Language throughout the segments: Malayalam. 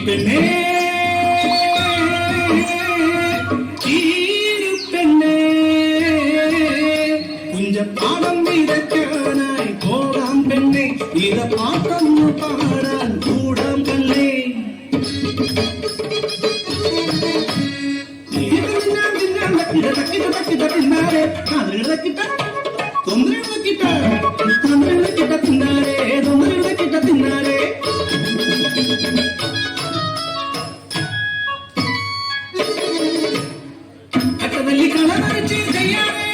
പെണ്ണേ പെണ്ണേ കുഞ്ചപ്പാടം വിതയ്ക്കാനായി പോകാം പെണ്ണെ ഇത പാട്ടൊന്നു പാടാൻ കൂടാം പെണ്ണേ തിന്നാരെ തൊന്നരക്കിട്ട തിന്നാരെ അക്കതല്ലി കളറച്ച് ചെയ്യാനേ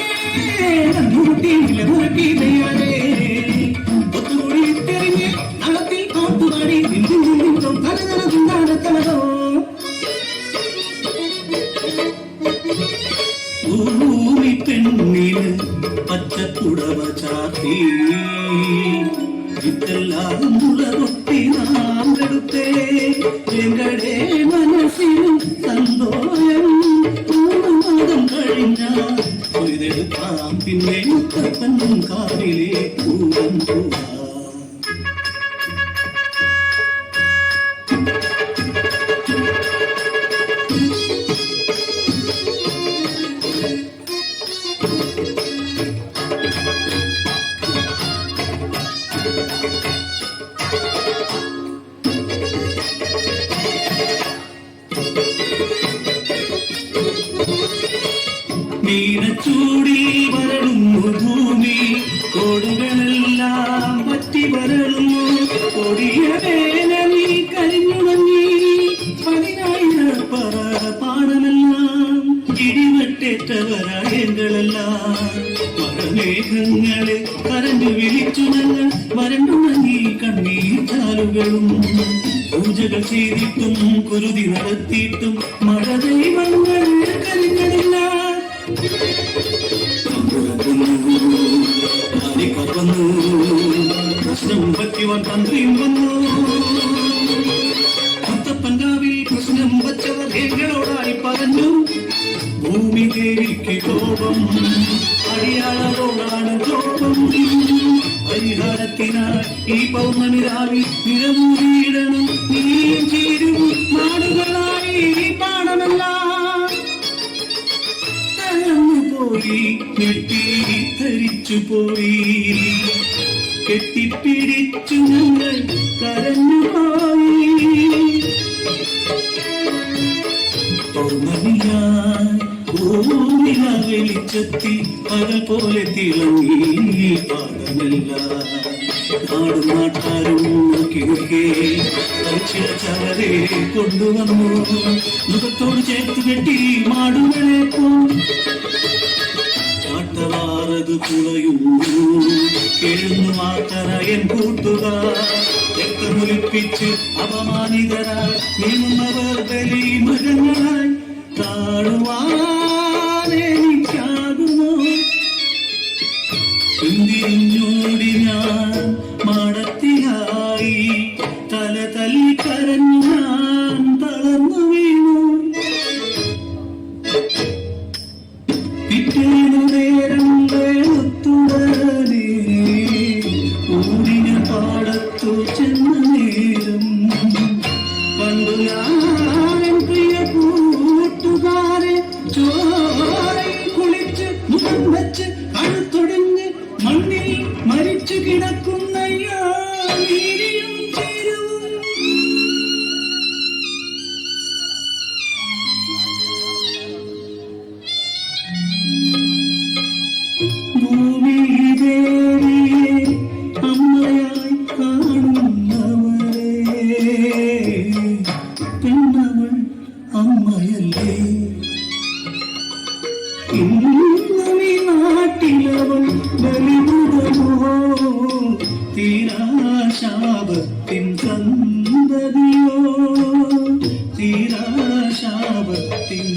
മുറുക്കി ചെയ്യാനേ ഒത്തുകൂടി തെരിഞ്ഞ് നളത്തിൽ കോട്ടുപാടി നിന്നും തലതല തിന്നാണ് തലതോ ഭൂമി പെണ്ണിന് പച്ചക്കുടവ ചാത്തി ഇതെല്ലാം മുളകൊട്ടി നാം എടുത്തേ എങ്ങളുടെ മനസ്സിലും സന്തോഷം മാതം കഴിഞ്ഞാൽ ഇതെടുക്കാം പിന്നെ മുത്തപ്പനും കാവിലെ പൂവം പൂവാ മീനച്ചൂടിൽ വരളുന്നു ഭൂമി കോടുകളെല്ലാം പറ്റി വരളുന്നു കൊടിയ വേനലി കരിഞ്ഞുണങ്ങി പതിനായിരപ്പറ പാടമെല്ലാം ഇടിവെട്ടേറ്റവരായങ്ങളെല്ലാം മഴമേഘങ്ങളെ കരഞ്ഞു വിളിച്ചു ഞങ്ങൾ വരണ്ടുണങ്ങി കണ്ണീർ ചാലുകളും പൂജകൾ ചെയ്തിട്ടും കുരുതി നടത്തിയിട്ടും മഴ ദൈവങ്ങൾ കരിഞ്ഞില്ല പ്രശ്നം പറ്റിവാൻ തന്ത്രിയും വന്നു മുത്തപ്പൻകാവിൽ പ്രശ്നം വച്ചവർ ഹേങ്ങളോടായി പറഞ്ഞു ഭൂമി ദേവിക്ക് കോപം അടിയാളോടാണ് കോപം പരിഹാരത്തിനായി ഈ പൗർണമി രാവി നിരമൂടിയിടണം നീയും ചേരും നാടുകളായി പാടമെല്ലാം പോയി ഞെട്ടിധരിച്ചു പോയി കെട്ടിപ്പിടിച്ചു ഞങ്ങൾ കരഞ്ഞുപോയി പൗർണമിയായി ഭൂമിക വെളിച്ചത്തി പകൽ പോലെ തിളങ്ങി പാടമല്ല നാടും നാട്ടാരും നോക്കിയൊക്കെ ചവരെ കൊണ്ടുവന്നു മുഖത്തോട് ചേർത്ത് കെട്ടി മാടുകളെ പോ ചാട്ടവാറത് കുളയുന്നു എഴുന്നു മാത്തറയൻ കൂട്ടുകാർ രക്തമൊലിപ്പിച്ച് അപമാനിതരായി നീങ്ങുന്നവർ ബലി മൃഗങ്ങളായി കാണുവാനെനിക്കാകുമോ എന്തിരിഞ്ഞോടി ഞാൻ മാടത്തിലായി തല തല്ലി കരഞ്ഞു ഞാൻ തളർന്നു വീണു പിറ്റേന്നു നേരം വേളുത്തുടനെ ഊരിന പാടത്തു ചെന്ന നേരം പണ്ടു ഞാൻ പ്രിയ കൂട്ടുകാരെ ചോരയിൽ കുളിച്ച് മുഖം വെച്ച് കഴുത്തൊടിഞ്ഞ് മണ്ണിൽ മരിച്ചു കിടക്കുന്നയ്യാ നീരിയും ചേരുവും ഭൂമി ദേവിയെ അമ്മയായി കാണുന്നവരെ പെണ്ണവൾ അമ്മയല്ലേ ഇന്നും ഈ നാട്ടിലവൾ ബലിമൃഗമോ തീരാശാപത്തിൻ സന്തതിയോ തീരാശാപത്തിൻ